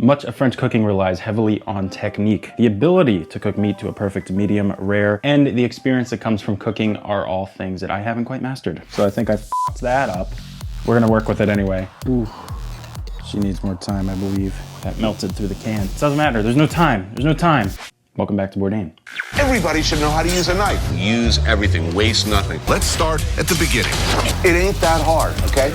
Much of French cooking relies heavily on technique. The ability to cook meat to a perfect medium rare, and the experience that comes from cooking are all things that I haven't quite mastered. So I think I f***ed that up. We're gonna work with it anyway. Ooh, she needs more time, I believe. That melted through the can. It doesn't matter, there's no time, there's no time. Welcome back to Bourdain. Everybody should know how to use a knife. Use everything, waste nothing. Let's start at the beginning. It ain't that hard, okay?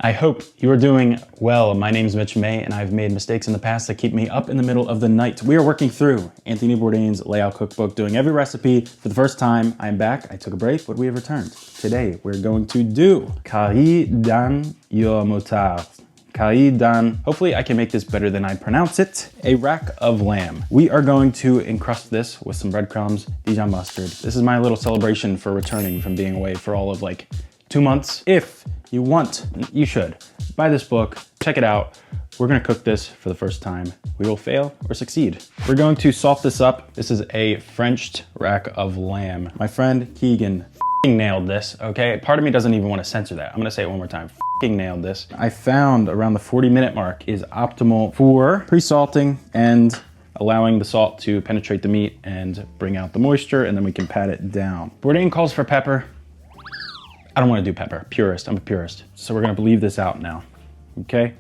I hope you are doing well. My name is mitchmai, and I've made mistakes in the past that keep me up in the middle of the night. We are working through Anthony Bourdain's layout cookbook, doing every recipe for the first time. I'm back, I took a break, but we have returned. Today, we're going to do Carré D'agneau Moutarde. Carré D'agneau. Hopefully I can make this better than I pronounce it. A rack of lamb. We are going to encrust this with some breadcrumbs, Dijon mustard. This is my little celebration for returning from being away for all of like 2 months. If you want, you should buy this book, check it out. We're gonna cook this for the first time. We will fail or succeed. We're going to salt this up. This is a Frenched rack of lamb. My friend Keegan nailed this, okay? Part of me doesn't even want to censor that. I'm gonna say it one more time. Nailed this. I found around the 40-minute mark is optimal for pre-salting and allowing the salt to penetrate the meat and bring out the moisture, and then we can pat it down. Bourdain calls for pepper. I don't want to do pepper. Purist. I'm a purist. So we're going to leave this out now. Okay?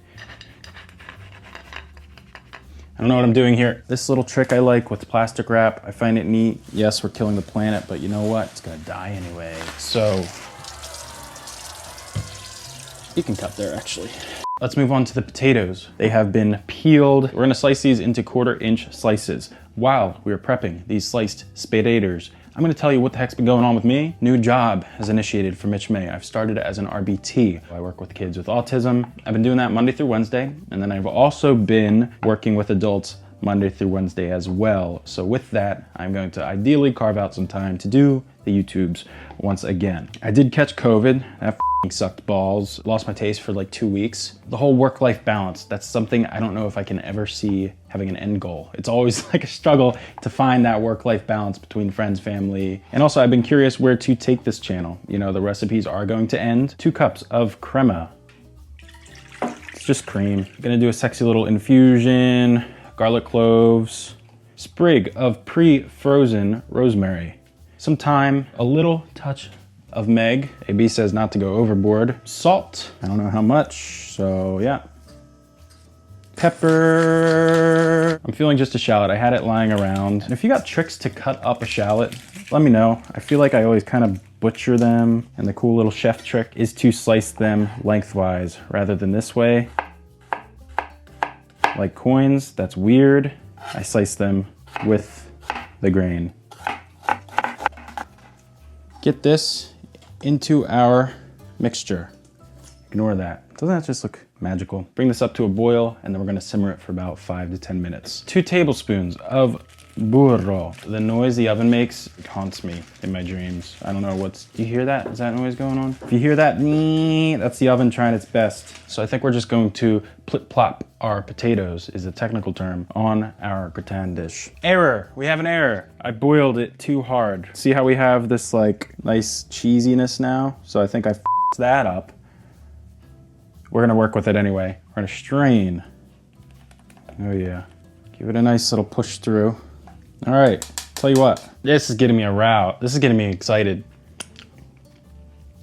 I don't know what I'm doing here. This little trick I like with plastic wrap. I find it neat. Yes, we're killing the planet, but you know what? It's going to die anyway. So you can cut there, actually. Let's move on to the potatoes. They have been peeled. We're going to slice these into 1/4-inch slices. While we are prepping these sliced potatoes, I'm gonna tell you what the heck's been going on with me. New job has initiated for mitchmai. I've started as an RBT. I work with kids with autism. I've been doing that Monday through Wednesday, and then I've also been working with adults Monday through Wednesday as well. So with that, I'm going to ideally carve out some time to do the YouTubes once again. I did catch COVID. That sucked balls. Lost my taste for like 2 weeks. The whole work-life balance, that's something I don't know if I can ever see having an end goal. It's always like a struggle to find that work-life balance between friends, family. And also I've been curious where to take this channel. You know, the recipes are going to end. 2 cups of crema. It's just cream. I'm gonna do a sexy little infusion, garlic cloves, sprig of pre-frozen rosemary, some thyme, a little touch of Meg. AB says not to go overboard. Salt, I don't know how much, so yeah. Pepper. I'm feeling just a shallot. I had it lying around. And if you got tricks to cut up a shallot, let me know. I feel like I always kind of butcher them, and the cool little chef trick is to slice them lengthwise rather than this way. Like coins, that's weird. I slice them with the grain. Get this into our mixture. Ignore that. Doesn't that just look magical? Bring this up to a boil, and then we're gonna simmer it for about 5 to 10 minutes. 2 tablespoons of Bourdain. The noise the oven makes haunts me in my dreams. I don't know what's, do you hear that? Is that noise going on? If you hear that, that's the oven trying its best. So I think we're just going to plop our potatoes, is a technical term, on our gratin dish. Error, we have an error. I boiled it too hard. See how we have this like nice cheesiness now? So I think I f***ed that up. We're gonna work with it anyway. We're gonna strain. Oh yeah. Give it a nice little push through. All right, tell you what, this is getting me a row. This is getting me excited.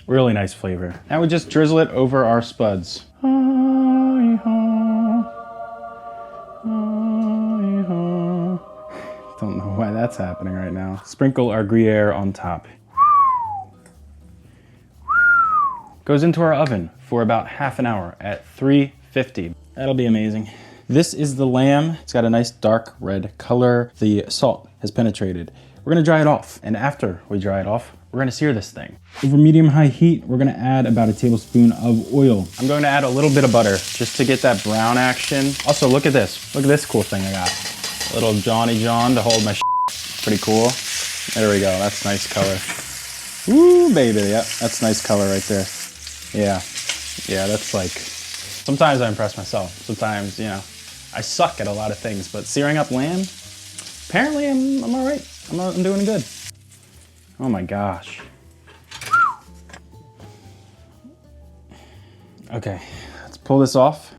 Really nice flavor. Now we just drizzle it over our spuds. Don't know why that's happening right now. Sprinkle our Gruyere on top. Goes into our oven for about ½ an hour at 350. That'll be amazing. This is the lamb. It's got a nice dark red color. The salt has penetrated. We're gonna dry it off. And after we dry it off, we're gonna sear this thing. Over medium-high heat, we're gonna add about 1 tablespoon of oil. I'm going to add a little bit of butter just to get that brown action. Also, look at this. Look at this cool thing I got. A little Johnny John to hold my Pretty cool. There we go, that's nice color. Woo, baby, yep, that's nice color right there. Yeah, that's like, sometimes I impress myself. Sometimes, you know, I suck at a lot of things, but searing up lamb, apparently I'm all right. I'm doing good. Oh my gosh. Okay, let's pull this off.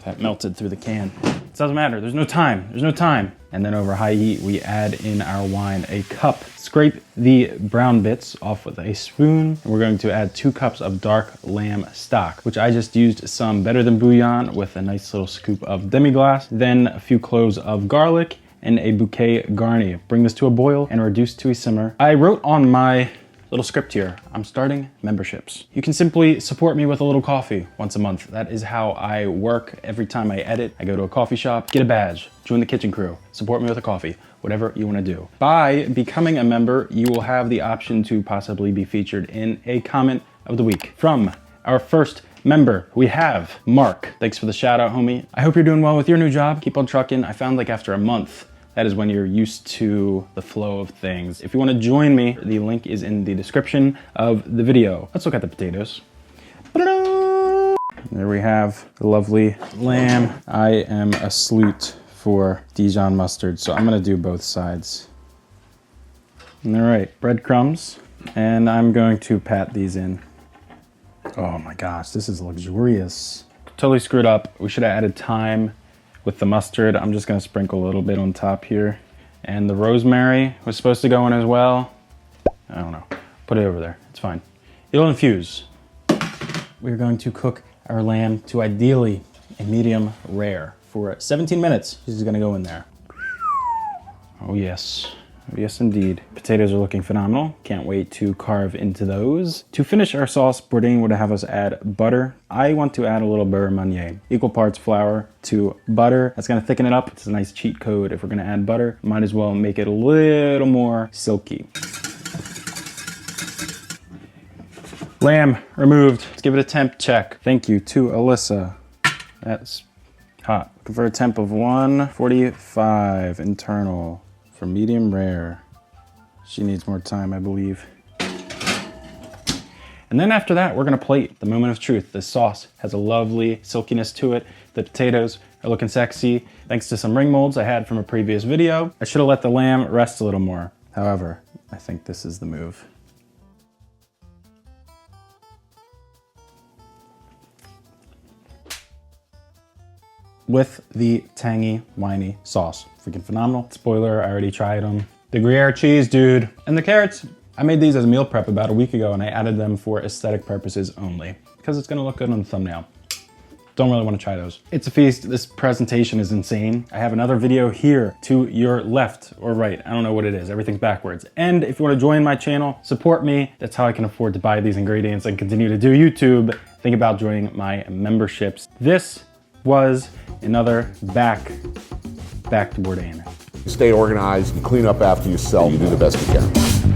That melted through the can. It doesn't matter, there's no time, there's no time. And then over high heat, we add in our wine, a cup. Scrape the brown bits off with a spoon. And we're going to add 2 cups of dark lamb stock, which I just used some Better Than Bouillon with a nice little scoop of demi-glace, then a few cloves of garlic and a bouquet garni. Bring this to a boil and reduce to a simmer. I wrote on my little script here, I'm starting memberships. You can simply support me with a little coffee once a month. That is how I work every time I edit. I go to a coffee shop, get a badge, join the kitchen crew, support me with a coffee, whatever you wanna do. By becoming a member, you will have the option to possibly be featured in a comment of the week. From our first member, we have Mark. Thanks for the shout out, homie. I hope you're doing well with your new job. Keep on trucking. I found like after a month, that is when you're used to the flow of things. If you want to join me, the link is in the description of the video. Let's look at the potatoes. There we have the lovely lamb. I am a sleut for Dijon mustard, so I'm gonna do both sides. All right, breadcrumbs, and I'm going to pat these in. Oh my gosh, this is luxurious. Totally screwed up. We should have added thyme with the mustard. I'm just gonna sprinkle a little bit on top here. And the rosemary was supposed to go in as well. I don't know, put it over there, it's fine. It'll infuse. We're going to cook our lamb to ideally a medium rare for 17 minutes. This is gonna go in there. Oh yes. Yes, indeed. Potatoes are looking phenomenal. Can't wait to carve into those. To finish our sauce, Bourdain would have us add butter. I want to add a little beurre Meunier. Equal parts flour to butter. That's gonna thicken it up. It's a nice cheat code. If we're gonna add butter, might as well make it a little more silky. Lamb removed. Let's give it a temp check. Thank you to Alyssa. That's hot. Looking for a temp of 145 internal. For medium rare. She needs more time, I believe. And then after that, we're gonna plate. The moment of truth. The sauce has a lovely silkiness to it. The potatoes are looking sexy. Thanks to some ring molds I had from a previous video. I should have let the lamb rest a little more. However, I think this is the move. With the tangy, winey sauce. Freaking phenomenal. Spoiler, I already tried them. The Gruyere cheese, dude. And the carrots, I made these as meal prep about a week ago and I added them for aesthetic purposes only because it's gonna look good on the thumbnail. Don't really wanna try those. It's a feast. This presentation is insane. I have another video here to your left or right. I don't know what it is. Everything's backwards. And if you wanna join my channel, support me. That's how I can afford to buy these ingredients and continue to do YouTube. Think about joining my memberships. This was another back to Bourdain. Stay organized and clean up after yourself. You do the best you can.